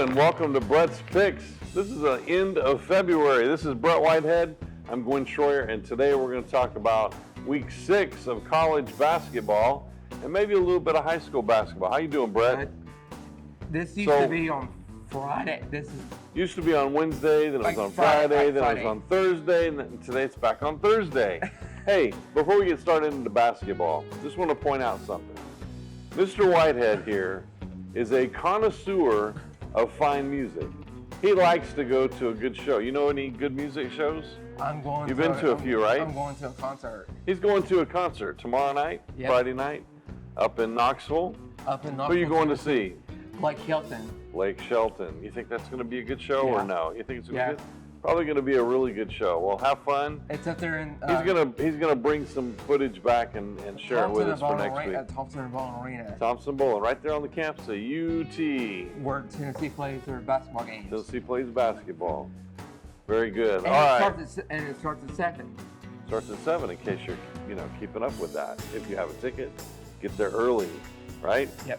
gentlemen, welcome to Brett's Picks. This is the end of February. This is Brett Whitehead. I'm Gwen Shroyer, and today we're going to talk about week 6 of college basketball and maybe a little bit of high school basketball. How you doing, Brett? This used to be on Friday. Used to be on Wednesday, then it was on Friday, then it was on Thursday, and then today it's back on Thursday. Hey, before we get started into basketball, just want to point out something. Mr. Whitehead here is a connoisseur of fine music. He likes to go to a good show. You know any good music shows? You've been to a few, right? I'm going to a concert. He's going to a concert tomorrow night, Yep. Friday night, up in Knoxville. Up in Knoxville. Who are you going to see? Lake Shelton. Lake Shelton. You think that's going to be a good show or no? You think it's going to be good? Yeah. Probably going to be a really good show. Well, have fun. It's up there in... He's gonna bring some footage back and share it with us for next week. At Thompson and Bowling Arena. Thompson Bowling, right there on the campus of UT. Where Tennessee plays their basketball games. Tennessee plays basketball. Very good. And All right. It starts at 7. Starts at 7 in case you're keeping up with that. If you have a ticket, get there early, right? Yep.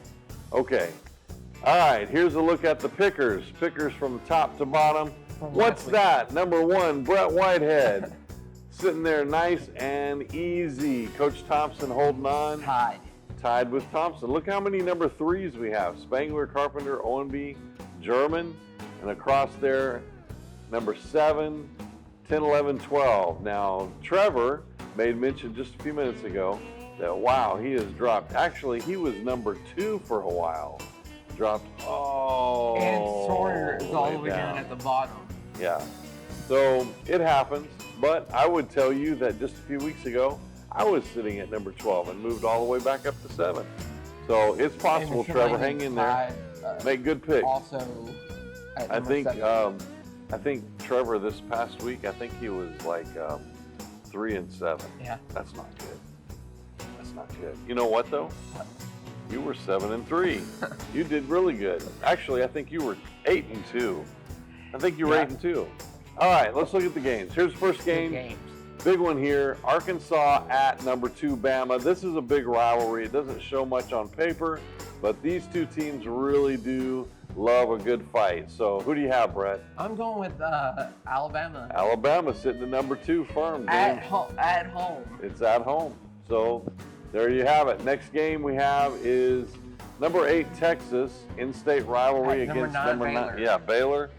Okay. All right, here's a look at the pickers. Pickers from top to bottom. What's that? Number 1, Brett Whitehead. Sitting there nice and easy. Coach Thompson holding on. Tied with Thompson. Look how many number 3s we have. Spangler, Carpenter, Owenby, German. And across there, number 7, 10, 11, 12. Now, Trevor made mention just a few minutes ago that, wow, he has dropped. Actually, he was number 2 for a while. Dropped, And Sawyer is all the way down at the bottom. Yeah, so it happens, but I would tell you that just a few weeks ago, I was sitting at number 12 and moved all the way back up to 7. So it's possible, Trevor, hang in there, make good picks. Also, at I think 7. I think Trevor this past week, I think he was like 3 and 7. Yeah. That's not good. That's not good. You know what though? What? You were 7 and 3. You did really good. Actually, I think you were 8 and 2. I think you were 8 and 2. All right, let's look at the games. Here's the first game. Big one here. Arkansas at number 2, Bama. This is a big rivalry. It doesn't show much on paper, but these two teams really do love a good fight. So who do you have, Brett? I'm going with Alabama. Alabama sitting at number 2 firm. At home. It's at home. So there you have it. Next game we have is number 8, Texas, in-state rivalry against number 9. Yeah, Baylor.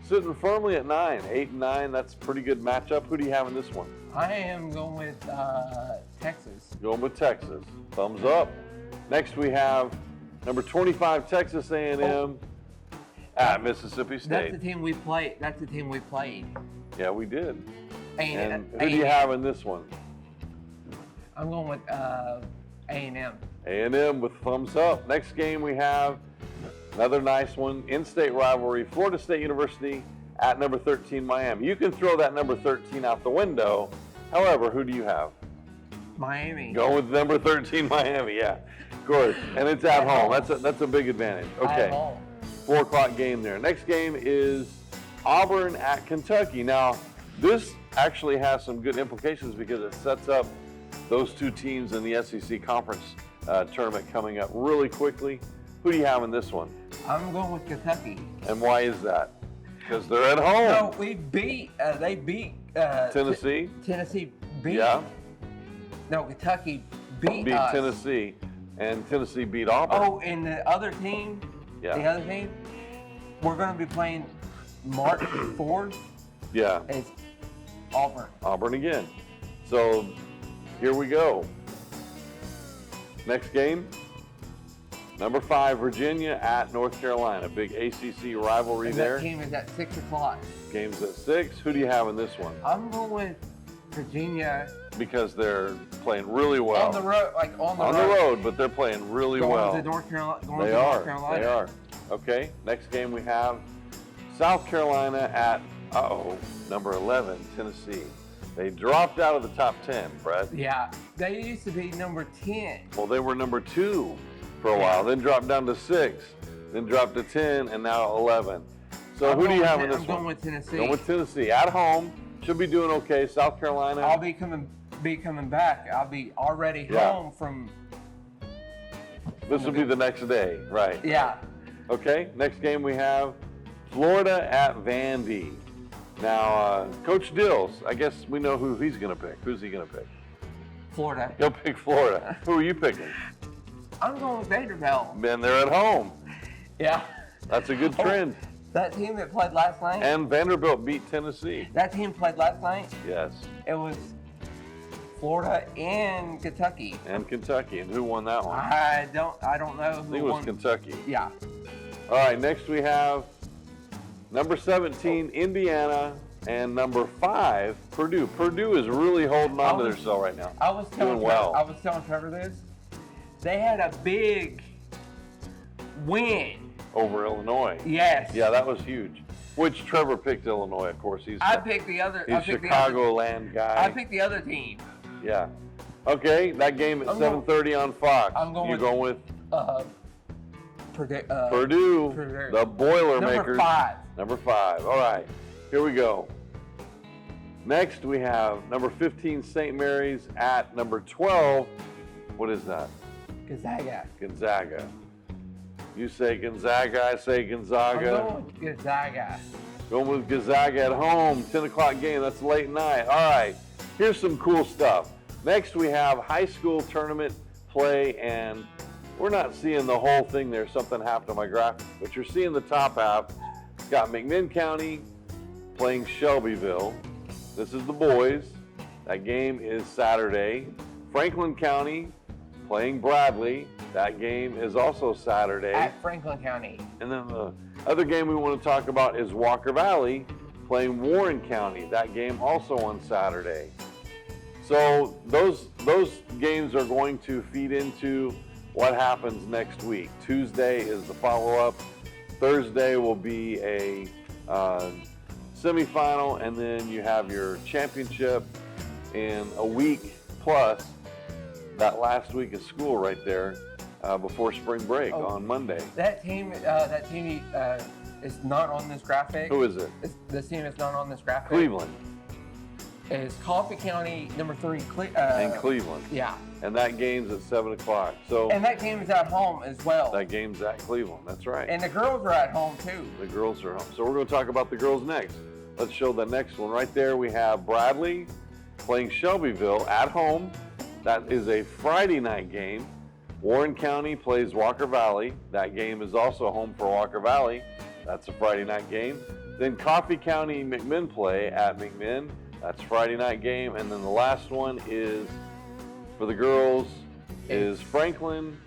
Sitting firmly at 9, 8 and 9. That's a pretty good matchup. Who do you have in this one? I am going with Texas. Going with Texas. Thumbs up. Next we have number 25, Texas A&M at Mississippi State. That's the team we played. Yeah, we did. And who A&M. do you have in this one? I'm going with A&M. A&M with thumbs up. Next game we have another nice one, in-state rivalry, Florida State University at number 13, Miami. You can throw that number 13 out the window. However, who do you have? Miami. Go with number 13, Miami, yeah. Of course, and it's at home. That's a big advantage. Okay, At home. 4 o'clock game there. Next game is Auburn at Kentucky. Now, this actually has some good implications because it sets up those two teams in the SEC Conference tournament coming up really quickly. Who do you have in this one? I'm going with Kentucky. And why is that? Because they're at home. No, they beat Tennessee. Tennessee beat. Yeah. No, Kentucky beat us. Tennessee, and Tennessee beat Auburn. Oh, and the other team. Yeah. The other team. We're going to be playing March 4th. Yeah. It's Auburn. Auburn again. So here we go. Next game. Number 5, Virginia at North Carolina. Big ACC rivalry And there. That game is at 6 o'clock. Game's at 6. Who do you have in this one? I'm going with Virginia. Because they're playing really well. On the road, On the road, but they're playing really well. Going to North Carolina. They are. Okay, next game we have South Carolina at, number 11, Tennessee. They dropped out of the top 10, Brett. Yeah, they used to be number 10. Well, they were number 2 for a while, then dropped down to 6, then dropped to 10, and now 11. So who do you have in this one? I'm going with Tennessee. Going with Tennessee. At home, should be doing okay. South Carolina. I'll be coming back. I'll be already home from. This will be the next day, right? Yeah. Okay, next game we have Florida at Vandy. Now, Coach Dills, I guess we know who he's going to pick. Who's he going to pick? Florida. He'll pick Florida. Who are you picking? I'm going with Vanderbilt. Man, they're at home. Yeah. That's a good trend. That team that played last night. And Vanderbilt beat Tennessee. That team played last night. Yes. It was Florida and Kentucky. And Kentucky. And who won that one? I don't know I who think it was won. Kentucky. Yeah. All right, next we have number 17, Indiana, and number 5, Purdue. Purdue is really holding on to themselves right now. I was telling Doing well. I was telling Trevor this. They had a big win. Over Illinois. Yes. Yeah, that was huge. Which Trevor picked Illinois, of course. I picked the other. He's Chicagoland guy. I picked the other team. Yeah. Okay, that game at 7:30 on Fox. I'm going You're going with Purdue, the Boilermakers. Number 5. Number 5. All right, here we go. Next, we have number 15, St. Mary's at number 12. What is that? Gonzaga. Gonzaga. You say Gonzaga, I say Gonzaga. I'm going with Gonzaga. Going with Gonzaga at home, 10 o'clock game. That's late night. All right, here's some cool stuff. Next, we have high school tournament play, and we're not seeing the whole thing there. Something happened to my graphics, but you're seeing the top half. It's got McMinn County playing Shelbyville. This is the boys. That game is Saturday. Franklin County playing Bradley. That game is also Saturday. At Franklin County. And then the other game we want to talk about is Walker Valley playing Warren County. That game also on Saturday. So those games are going to feed into what happens next week. Tuesday is the follow-up. Thursday will be a semifinal, and then you have your championship in a week plus that last week of school right there before spring break on Monday. That team is not on this graphic. Who is it? This team is not on this graphic. Cleveland. It's Coffee County, number 3. And Cleveland. Yeah. And that game's at 7 o'clock. So. And that game is at home as well. That game's at Cleveland. That's right. And the girls are at home too. The girls are home. So we're going to talk about the girls next. Let's show the next one. Right there we have Bradley playing Shelbyville at home. That is a Friday night game. Warren County plays Walker Valley. That game is also home for Walker Valley. That's a Friday night game. Then Coffee County McMinn play at McMinn. That's Friday night game. And then the last one is for the girls is Franklin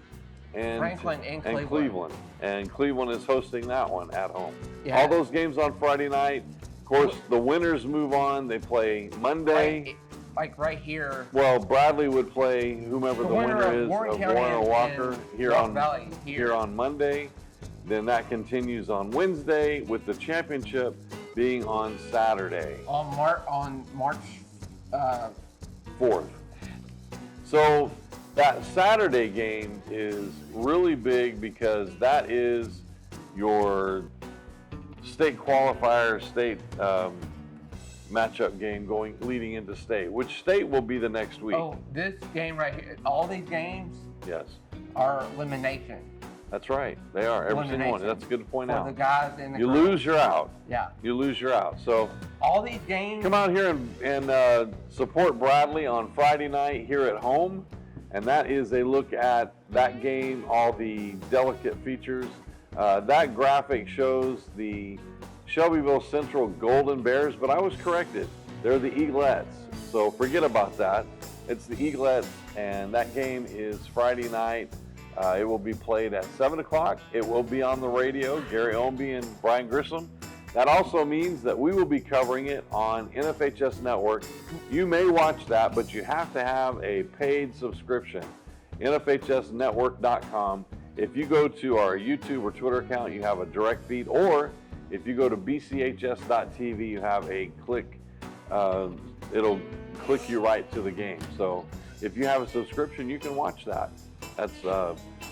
and Cleveland. And Cleveland is hosting that one at home. Yeah. All those games on Friday night. Of course, the winners move on. They play Monday. Like right here. Well, Bradley would play whomever the winner is of Warren or Walker here on Monday. Then that continues on Wednesday with the championship being on Saturday. On March 4th. So that Saturday game is really big because that is your state qualifier, state matchup game leading into state. Which state will be the next week? Oh, this game right here. All these games are elimination. That's right. They are. Every single one. That's good to point out. For the guys in the you girls. lose, you're out. Yeah. You lose, you're out. So all these games. Come out here and support Bradley on Friday night here at home. And that is a look at that game, all the delicate features. That graphic shows the Shelbyville Central Golden Bears, but I was corrected. They're the Eaglettes. So forget about that. It's the Eaglettes, and that game is Friday night. It will be played at 7 o'clock. It will be on the radio, Gary Ownby and Brian Grissom. That also means that we will be covering it on NFHS Network. You may watch that, but you have to have a paid subscription. NFHSnetwork.com. If you go to our YouTube or Twitter account, you have a direct feed, or if you go to BCHS.tv, you have a click. It'll click you right to the game. So if you have a subscription, you can watch that. That's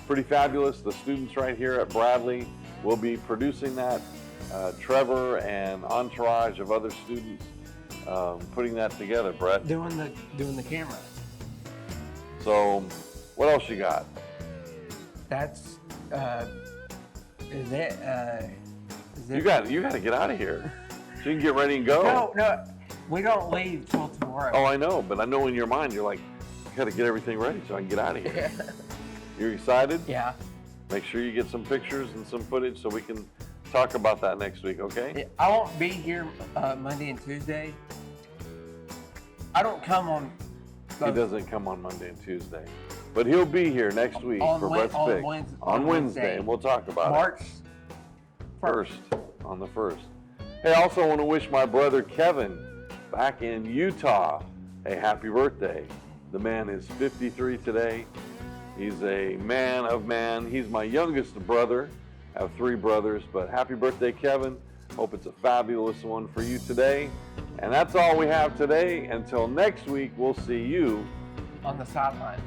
pretty fabulous. The students right here at Bradley will be producing that. Trevor and entourage of other students putting that together, Brett. Doing the camera. So what else you got? That's is it. You got to get out of here so you can get ready and go. No, we don't leave till tomorrow. Oh, I know, but I know in your mind you're like, I got to get everything ready so I can get out of here. You're excited? Yeah. Make sure you get some pictures and some footage so we can talk about that next week, okay? I won't be here Monday and Tuesday. I don't come on. He doesn't come on Monday and Tuesday, but he'll be here next week for Brett's Pick on Wednesday, and we'll talk about March it. March 1st, on the 1st. Hey, I also want to wish my brother Kevin back in Utah a happy birthday. The man is 53 today. He's a man of man. He's my youngest brother. I have 3 brothers, but happy birthday, Kevin. Hope it's a fabulous one for you today. And that's all we have today. Until next week, we'll see you on the sideline.